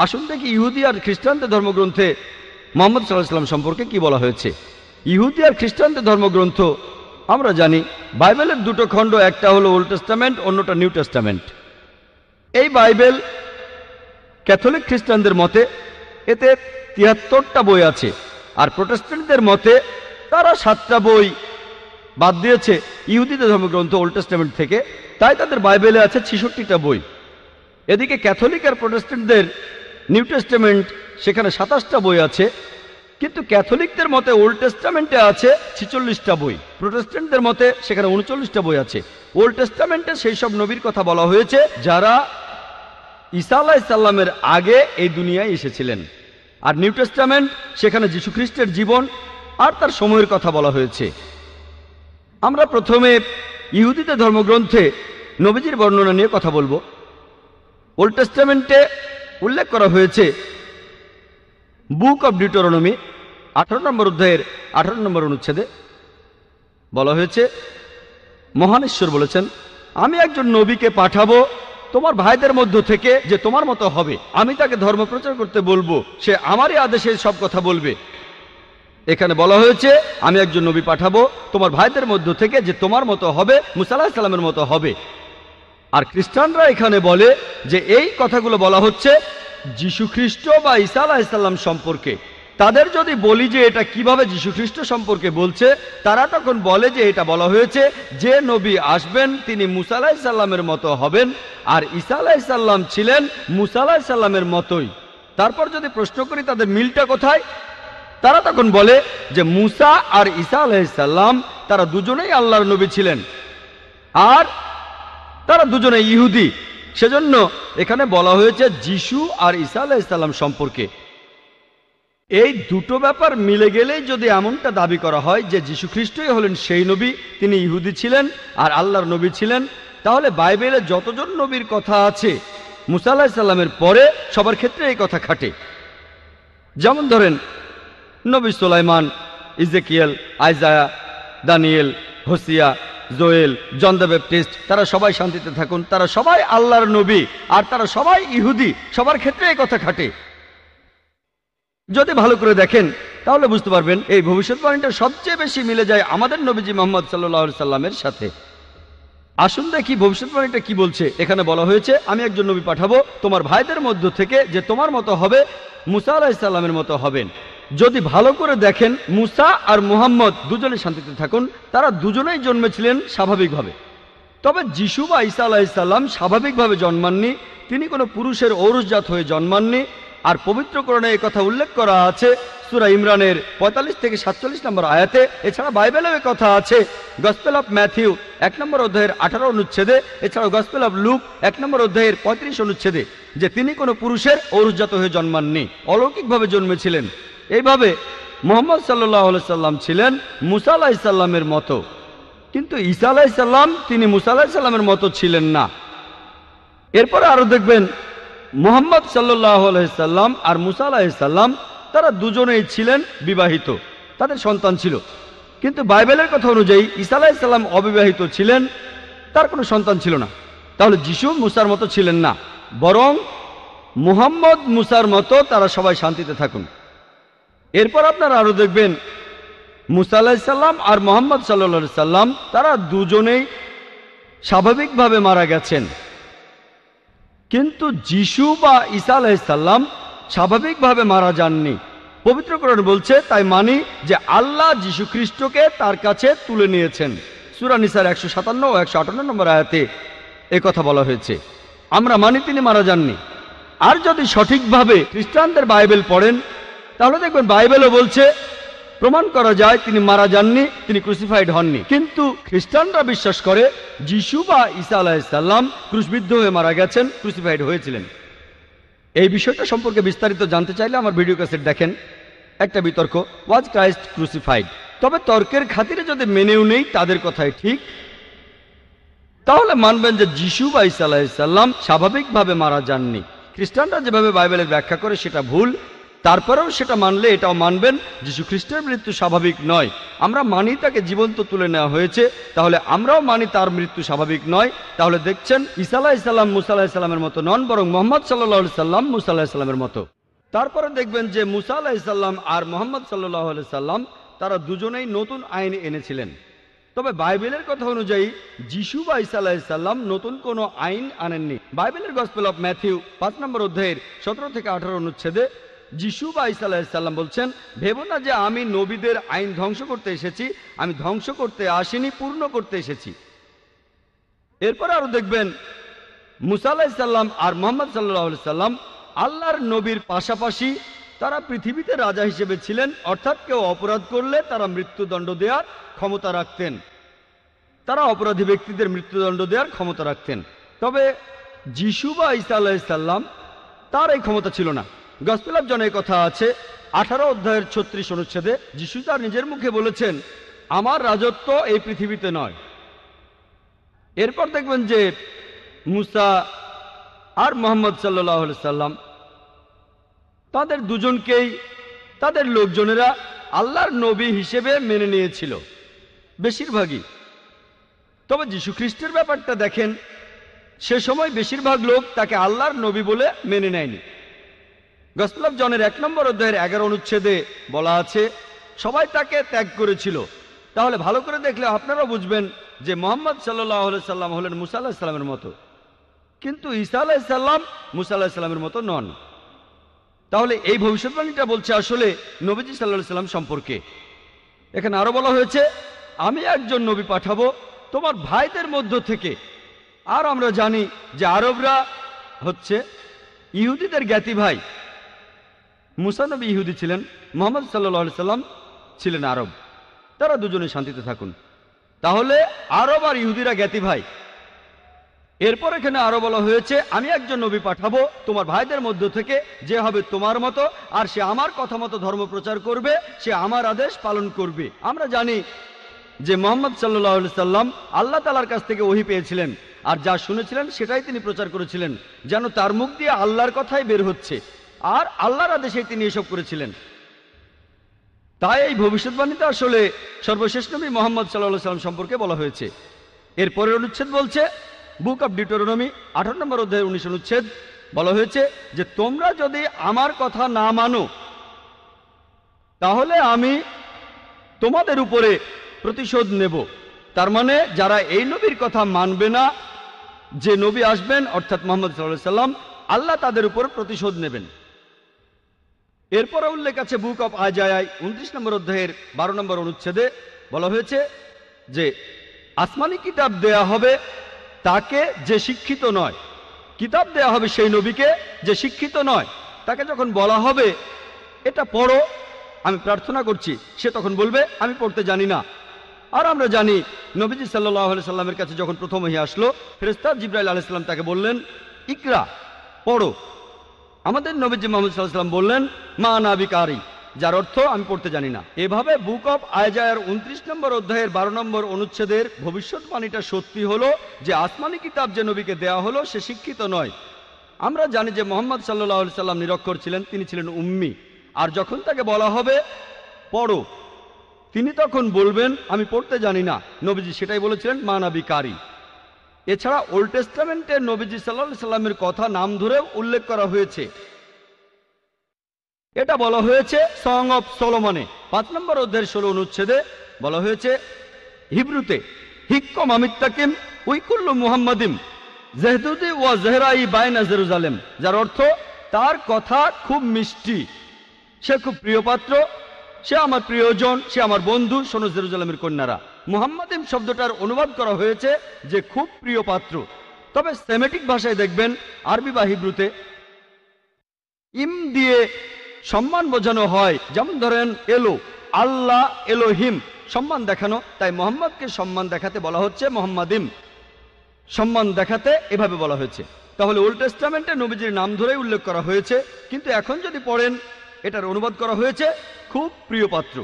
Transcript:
আসুন দেখি ইহুদি আর খ্রিস্টানদের ধর্মগ্রন্থে মুহাম্মদ সাল্লাল্লাহু আলাইহি ওয়াসাল্লাম সম্পর্কে কি বলা হয়েছে। ইহুদি আর খ্রিস্টানদের ধর্মগ্রন্থ আমরা জানি বাইবেলের দুটো খণ্ড, একটা হলো ওল্ড টেস্টামেন্ট, অন্যটা নিউ টেস্টামেন্ট। এই বাইবেল ক্যাথলিক খ্রিস্টানদের মতে এতে ৭৩টা বই আছে, আর প্রোটেস্ট্যান্টদের মতে তারা 7টা বই বাদ দিয়েছে ইহুদিদের ধর্মগ্রন্থ ওল্ড টেস্টামেন্ট থেকে, তাই তাদের বাইবেলে আছে 66টা বই। এদিকে ক্যাথলিক আর প্রোটেস্ট্যান্টদের নিউ টেস্টামেন্ট, সেখানে 27টা বই আছে, কিন্তু ক্যাথলিকদের মতে ওল্ড টেস্টামেন্টে আছে 46টা বই, প্রোটেস্ট্যান্টদের মতে সেখানে 39টা বই আছে। ওল্ড টেস্টামেন্টে সেই সব নবীর কথা বলা হয়েছে যারা ঈসা আলাইহিস সালামের আগে এই দুনিয়ায় এসেছিলেন, আর নিউ টেস্টামেন্ট সেখানে যীশু খ্রিস্টের জীবন আর তার সময়ের কথা বলা হয়েছে। আমরা প্রথমে ইহুদিদের ধর্মগ্রন্থে নবীজির বর্ণনা নিয়ে কথা বলবো। ওল্ড টেস্টামেন্টে উল্লেখ করা হয়েছে বুক অব ডিউটেরোনমি 18 নম্বর অধ্যায়ের 18 নম্বর অনুচ্ছেদে বলা হয়েছে, মহান ঈশ্বর বলেছেন, আমি একজন নবীকে পাঠাবো তোমার ভাইদের মধ্য থেকে যে তোমার মতো হবে, আমি তাকে ধর্ম প্রচার করতে বলবো, সে আমারই আদেশে সব কথা বলবে। এখানে বলা হয়েছে আমি একজন নবী পাঠাবো তোমার ভাইদের মধ্য থেকে যে তোমার মতো হবে, মুসা আলাইহিস সালামের মতো হবে। আর খ্রিস্টানরা এখানে বলে যে এই কথাগুলো বলা হচ্ছে যীশু খ্রিস্ট বা ঈসা আলাইহিস সালাম সম্পর্কে। তাদের যদি বলি যে এটা কিভাবে যীশু খ্রিস্ট সম্পর্কে বলছে, তারা তখন বলে যে এটা বলা হয়েছে যে নবী আসবেন তিনি মুসা আলাইহিস সালামের মতো হবেন, আর ঈসা আলাইহিস সালাম ছিলেন মুসা আলাইহিস সালামের মতোই। তারপর যদি প্রশ্ন করি তাদের মিলটা কোথায়, তারা তখন বলে যে মুসা আর ঈসা আলাইহিস সালাম তারা দুজনেই আল্লাহর নবী ছিলেন, আর তারা দুজনে ইহুদি। সেজন্য এখানে বলা হয়েছে যিশু আর ঈসা আলাইহিস সালাম সম্পর্কে। এই দুটো ব্যাপার মিলে গেলেই যদি এমনটা দাবি করা হয় যে যীশু খ্রিস্টই হলেন সেই নবী, তিনি ইহুদি ছিলেন আর আল্লাহর নবী ছিলেন, তাহলে বাইবেলে যতজন নবীর কথা আছে মুসা আলাইহিস সালামের পরে সবার ক্ষেত্রে এই কথা খাটে। যেমন ধরেন নবী Sulaiman, Ezekiel, Isaiah, Daniel, Hosea, Joel, John the Baptist, তারা সবাই শান্তিতে থাকুন, তারা সবাই আল্লাহর নবী আর তারা সবাই ইহুদি, সবার ক্ষেত্রে এই কথা খাটে। যদি ভালো করে দেখেন তাহলে বুঝতে পারবেন এই ভবিষ্যৎবাণীটা সবচেয়ে বেশি মিলে যায় আমাদের নবীজি মুহাম্মদ সাল্লাল্লাহু আলাইহি সাল্লামের সাথে। আসুন দেখি ভবিষ্যৎবাণীটা কি বলছে। এখানে বলা হয়েছে আমি একজন নবী পাঠাবো তোমার ভাইদের মধ্য থেকে যে তোমার মতো হবে, মুসা আলাইহিস সালামের মতো হবেন। যদি ভালো করে দেখেন মুসা আর মুহাম্মদ দুজনে শান্তিতে থাকুন, তারা দুজনেই জন্মেছিলেন স্বাভাবিকভাবে। তবে যিশু বা ঈসা আলাইহিস সালাম স্বাভাবিকভাবে জন্মাননি, তিনি কোনো পুরুষের ঔরসজাত হয়ে জন্মাননি। আর পবিত্র কোরআনে এই কথা উল্লেখ করা আছে সূরা ইমরানের 45 থেকে 47 নম্বর আয়াতে। এছাড়া বাইবেলেও এই কথা আছে গসপেল অফ ম্যাথিউ 1 নম্বর অধ্যায়ের 18 অনুচ্ছেদে, এছাড়াও গসপেল অফ লুক 1 নম্বর অধ্যায়ের 35 অনুচ্ছেদে, যে তিনি কোনো পুরুষের ঔরসজাত হয়ে জন্মাননি, অলৌকিকভাবে জন্মেছিলেন। এইভাবে মুহাম্মদ সাল্লাল্লাহু আলাইহি সাল্লাম ছিলেন মুসা আলাইহিস সালামের মতো, কিন্তু ঈসা আলাইহিস সালাম তিনি মুসা আলাইহিস সালামের মতো ছিলেন না। এরপরে আরো দেখবেন মুহাম্মদ সাল্লাল্লাহু আলাইহি সাল্লাম আর মুসা আলাইহিস সালাম তারা দুজনেই ছিলেন বিবাহিত, তাদের সন্তান ছিল। কিন্তু বাইবেলের কথা অনুযায়ী ঈসা আলাইহিস সালাম অবিবাহিত ছিলেন, তার কোনো সন্তান ছিল না। তাহলে যিশু মুসার মতো ছিলেন না, বরং মুহাম্মদ মুসার মতো তারা সবাই শান্তিতে থাকুন। এরপর আপনারা আরো দেখবেন মুসা আলাইহিস সালাম আর মুহাম্মদ সাল্লাল্লাহু আলাইহি সাল্লাম তারা দুজনেই স্বাভাবিকভাবে মারা গেছেন, কিন্তু যিশু বা ঈসা আলাইহিস সালাম স্বাভাবিকভাবে মারা যাননি। পবিত্র কোরআন বলছে, তাই মানি যে আল্লাহ যীশু খ্রিস্টকে তার কাছে তুলে নিয়েছেন। সূরা নিসার 157 ও 158 নম্বর আয়াতে কথা বলা হয়েছে। আমরা মানি তিনি মারা যাননি। আর যদি সঠিকভাবে খ্রিস্টানদের বাইবেল পড়েন তাহলে দেখবেন বাইবেলও বলছে, প্রমাণ করা যায় তিনি মারা যাননি, তিনি ক্রুসিফাইড হননি। কিন্তু খ্রিস্টানরা বিশ্বাস করে যিশু বা ঈসা আলাইহিস সালাম ক্রুশবিদ্ধ হয়ে মারা গেছেন, ক্রুসিফাইড হয়েছিলেন। এই বিষয়টা সম্পর্কে বিস্তারিত জানতে চাইলে আমার ভিডিও ক্যাসেট দেখেন, একটা বিতর্ক, ওয়াজ ক্রাইস্ট ক্রুসিফাইড। তবে তর্কের খাতিরে যদি মেনেও নেই তাদের কথাই ঠিক, তাহলে মানবেন যে যিশু বা ঈসা আলাইহিস সালাম স্বাভাবিকভাবে মারা যাননি। খ্রিস্টানরা যেভাবে বাইবেলের ব্যাখ্যা করে সেটা ভুল, তারপরেও সেটা মানলে এটাও মানবেন যীশু খ্রিস্টের মৃত্যু স্বাভাবিক নয়। আমরা মানি তাকে জীবন্ত তুলে নেওয়া হয়েছে, তাহলে আমরাও মানি তার মৃত্যু স্বাভাবিক নয়। তাহলে দেখছেন ঈসা আলাইহিস সালাম মুসা আলাইহিস সালামের মতো নন, বরং মুহাম্মদ সাল্লাল্লাহু আলাইহি সাল্লাম মুসা আলাইহিস সালামের মতো। তারপরে দেখবেন যে মুসা আলাইহিস সালাম আর মুহাম্মদ সাল্লাল্লাহু আলাইহি সাল্লাম তারা দুজনেই নতুন আইন এনেছিলেন। তবে বাইবেলের কথা অনুযায়ী যিশু বা ঈসা আলাইহিস সালাম নতুন কোনো আইন আনেননি। বাইবেলের গসপেল অফ ম্যাথিউ 5 নম্বর অধ্যায়ের 17 থেকে 18 অনুচ্ছেদে যিশু বা ঈসা আলাইহিস সালাম বলছেন, ভেবো না যে আমি নবীদের আইন ধ্বংস করতে এসেছি, আমি ধ্বংস করতে আসিনি, পূর্ণ করতে এসেছি। এরপর আরো দেখবেন মুসা আলাইহিস সালাম আর মুহাম্মদ সাল্লাল্লাহু আলাইহি সাল্লাম আল্লাহর নবীর পাশাপাশি তারা পৃথিবীতে রাজা হিসেবে ছিলেন, অর্থাৎ কেউ অপরাধ করলে তারা মৃত্যুদণ্ড দেওয়ার ক্ষমতা রাখতেন, তারা অপরাধী ব্যক্তিদের মৃত্যুদণ্ড দেওয়ার ক্ষমতা রাখতেন। তবে যিশু বা ঈসা আলাইহিস সালাম তার এই ক্ষমতা ছিল না। গসপেল অফ জনের কথা আছে 18 অধ্যায়ের 36 অনুচ্ছেদে যিশু তার নিজের মুখে বলেছেন, আমার রাজত্ব এই পৃথিবীতে নয়। এরপর দেখবেন যে মুসা আর মুহাম্মদ সাল্লাল্লাহু আলাইহি সাল্লাম তাদের দুজনকেই তাদের লোকজনেরা আল্লাহর নবী হিসেবে মেনে নিয়েছিল, বেশিরভাগই। তবে যীশু খ্রিস্টের ব্যাপারটা দেখেন, সে সময় বেশিরভাগ লোক তাকে আল্লাহর নবী বলে মেনে নেয়নি। গসপেল অফ জনের 1 নম্বর অধ্যায়ের 11 অনুচ্ছেদে বলা আছে, সবাই তাকে ত্যাগ করেছিল। তাহলে ভালো করে দেখলে আপনারাও বুঝবেন যে মুহাম্মদ সাল্লাল্লাহু আলাইহি সাল্লাম হলেন মুসা আলাইহিস সালামের মতো, কিন্তু ঈসা আলাইহিস সালাম মুসা আলাইহিস সালামের মতো নন। তাহলে এই ভবিষ্যৎবাণীটা বলছে আসলে নবীজি সাল্লাল্লাহু আলাইহি সাল্লাম সম্পর্কে। এখানে আরো বলা হয়েছে, আমি একজন নবী পাঠাবো তোমার ভাইদের মধ্য থেকে। আর আমরা জানি যে আরবরা হচ্ছে ইহুদিদের জ্ঞাতি ভাই। মুসা নবী ইহুদি ছিলেন, মুহাম্মদ সাল্লাল্লাহু আলাইহি সাল্লাম ছিলেন আরব। তারা দুজনে শান্তিতে থাকুন। তাহলে আরব আর ইহুদিরা জ্ঞাতি ভাই। এরপর এখানে আরো বলা হয়েছে, আমি একজন নবী পাঠাবো তোমার ভাইদের মধ্য থেকে, যে হবে তোমার মতো, আর সে আমার কথা মতো ধর্ম প্রচার করবে, সে আমার আদেশ পালন করবে। আমরা জানি যে মুহাম্মদ সাল্লাল্লাহু আলাইহি সাল্লাম আল্লাহ তাআলার কাছ থেকে ওহী পেয়েছিলেন, আর যা শুনেছিলেন সেটাই তিনি প্রচার করেছিলেন, যেন তার মুখ দিয়ে আল্লাহর কথাই বের হচ্ছে, আর আল্লাহর আদেশেই তিনি এসব করেছিলেন। তাই এই ভবিষ্যৎবাণীতে আসলে সর্বশেষ নবী মুহাম্মদ সাল্লাল্লাহু আলাইহি সাল্লাম সম্পর্কে বলা হয়েছে। এর পরের অনুচ্ছেদ বলছে, বুক অব ডিউটেরোনমি 18 নম্বর অধ্যায়ের 19 অনুচ্ছেদ বলা হয়েছে যে তোমরা যদি আমার কথা না মানো তাহলে আমি তোমাদের উপরে প্রতিশোধ নেব। তার মানে যারা এই নবীর কথা মানবে না, যে নবী আসবেন অর্থাৎ মুহাম্মদ সাল্লাল্লাহু আলাইহি সাল্লাম, আল্লাহ তাদের উপর প্রতিশোধ নেবেন। এরপরে উল্লেখ আছে বুক অব আইজায়া 29 নম্বর অধ্যায়ের 12 নম্বর অনুচ্ছেদে বলা হয়েছে যে আসমানি কিতাব দেয়া হবে তাকে যে শিক্ষিত নয়। কিতাব দেয়া হবে সেই নবীকে যে শিক্ষিত নয়। তাকে যখন বলা হবে এটা পড়ো, আমি প্রার্থনা করছি, সে তখন বলবে আমি পড়তে জানি না। আর আমরা জানি নবীজি সাল্লাল্লাহু আলাইহি সাল্লামের কাছে যখন প্রথম ওহী আসলো, ফেরেশতা জিবরাইল আলাইহিস সালাম তাকে বললেন ইকরা, পড়ো। আমাদের নবীজি মুহাম্মদ সাল্লাল্লাহু আলাইহি সাল্লাম বললেন মা আনা বিকারি, যার অর্থ আমি পড়তে জানি না। এভাবে বুক অব আইজায়ার 29 নম্বর অধ্যায়ের 12 নম্বর অনুচ্ছেদের ভবিষ্যৎবাণীটা সত্যি হলো যে আসমানি কিতাব যে নবীকে দেয়া হলো সে শিক্ষিত নয়। আমরা জানি যে মুহাম্মদ সাল্লাল্লাহু আলাইহি সাল্লাম নিরক্ষর ছিলেন, তিনি ছিলেন উম্মি। আর যখন তাকে বলা হবে পড়ো, তিনি তখন বলবেন আমি পড়তে জানি না। নবীজি সেটাই বলেছিলেন মা আনা বিকারি। এছাড়া ওল্ড টেস্টামেন্টে নবীজি সাল্লাল্লাহু আলাইহি সাল্লামের কথা নাম ধরেও উল্লেখ করা হয়েছে। এটা বলা হয়েছে সং অফ সলোমনে 5 নম্বর অধ্যায়ের 16 অনুচ্ছেদে বলা হয়েছে হিব্রুতে হিক্কম আমিত্তাকিম উইকুল্লু মুহাম্মাদিম জেহদুদি ওয়া জেহরাই বাইনা জেরুজালেম, যার অর্থ তার কথা খুব মিষ্টি, সে খুব প্রিয় পাত্র, সে আমার প্রিয়জন, সে আমার বন্ধু, শোনো জেরুজালেমের কন্যারা। মুহাম্মাদিম শব্দটার অনুবাদ করা হয়েছে যে খুব প্রিয় পাত্র। তবে সেমেটিক ভাষায় দেখবেন আরবি বা হিব্রুতে ইম দিয়ে সম্মান বোঝানো হয়, যেমন ধরেন এলো, আল্লাহ এলোহিম, সম্মান দেখানো। তাই মুহাম্মদকে সম্মান দেখাতে বলা হচ্ছে মুহাম্মাদিম, সম্মান দেখাতে এভাবে বলা হয়েছে। তাহলে ওল্ড টেস্টামেন্টে নবীজির নাম ধরেই উল্লেখ করা হয়েছে, কিন্তু এখন যদি পড়েন এটার অনুবাদ করা হয়েছে খুব প্রিয় পাত্র।